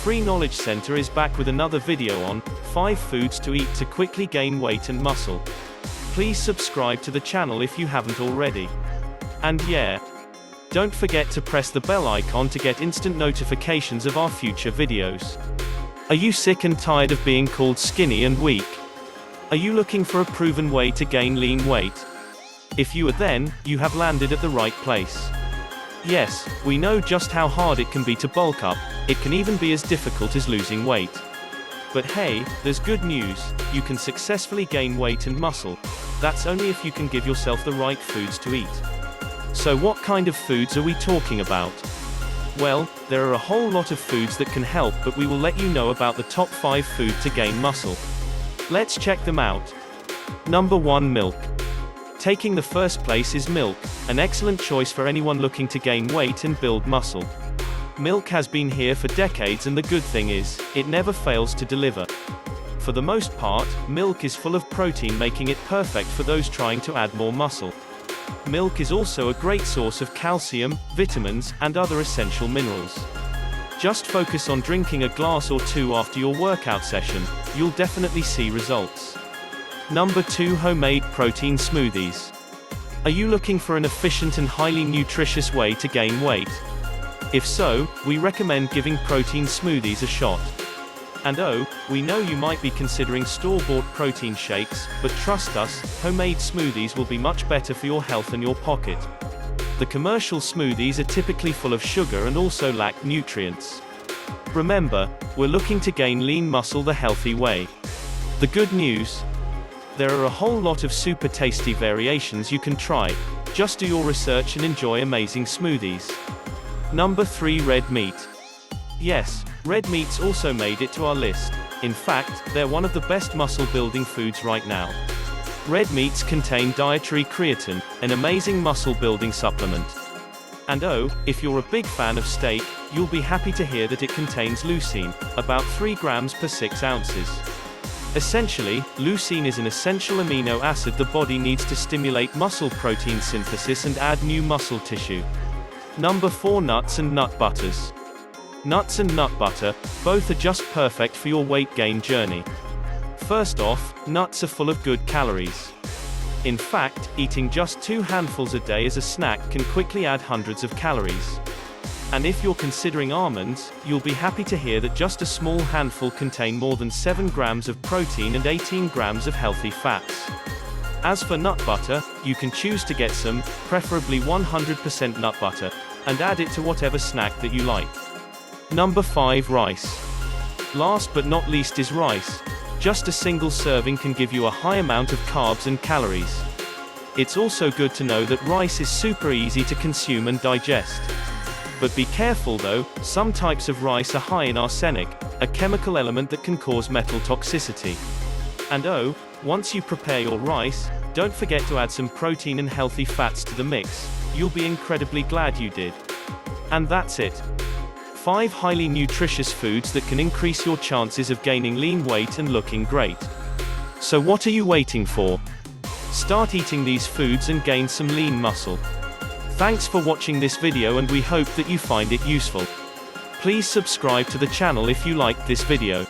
Free Knowledge Center is back with another video on 5 foods to eat to quickly gain weight and muscle. Please subscribe to the channel if you haven't already. And yeah, don't forget to press the bell icon to get instant notifications of our future videos. Are you sick and tired of being called skinny and weak? Are you looking for a proven way to gain lean weight? If you are, then you have landed at the right place. Yes, we know just how hard it can be to bulk up. It can even be as difficult as losing weight. But hey, there's good news. You can successfully gain weight and muscle. That's only if you can give yourself the right foods to eat. So what kind of foods are we talking about? Well, there are a whole lot of foods that can help, but we will let you know about the top 5 food to gain muscle. Let's check them out. Number 1, milk. Taking the first place is milk, an excellent choice for anyone looking to gain weight and build muscle. Milk has been here for decades, and the good thing is, it never fails to deliver. For the most part, milk is full of protein, making it perfect for those trying to add more muscle. Milk is also a great source of calcium, vitamins, and other essential minerals. Just focus on drinking a glass or 2 after your workout session, you'll definitely see results. Number 2, homemade protein smoothies. Are you looking for an efficient and highly nutritious way to gain weight? If so, we recommend giving protein smoothies a shot. And oh, we know you might be considering store-bought protein shakes, but trust us, homemade smoothies will be much better for your health and your pocket. The commercial smoothies are typically full of sugar and also lack nutrients. Remember, we're looking to gain lean muscle the healthy way. The good news? There are a whole lot of super tasty variations you can try. Just do your research and enjoy amazing smoothies. Number 3, red meat. Yes, red meats also made it to our list. In fact, they're one of the best muscle-building foods right now. Red meats contain dietary creatine, an amazing muscle-building supplement. And oh, if you're a big fan of steak, you'll be happy to hear that it contains leucine, about 3 grams per 6 ounces. Essentially, leucine is an essential amino acid the body needs to stimulate muscle protein synthesis and add new muscle tissue. Number 4, nuts and nut butters. Nuts and nut butter, both are just perfect for your weight gain journey. First off, nuts are full of good calories. In fact, eating just 2 handfuls a day as a snack can quickly add hundreds of calories. And if you're considering almonds, you'll be happy to hear that just a small handful contain more than 7 grams of protein and 18 grams of healthy fats. As for nut butter, you can choose to get some, preferably 100% nut butter, and add it to whatever snack that you like. Number 5, rice. Last but not least is rice. Just a single serving can give you a high amount of carbs and calories. It's also good to know that rice is super easy to consume and digest. But be careful though, some types of rice are high in arsenic, a chemical element that can cause metal toxicity. And oh, once you prepare your rice, don't forget to add some protein and healthy fats to the mix. You'll be incredibly glad you did. And that's it. 5 highly nutritious foods that can increase your chances of gaining lean weight and looking great. So what are you waiting for? Start eating these foods and gain some lean muscle. Thanks for watching this video, and we hope that you find it useful. Please subscribe to the channel if you liked this video.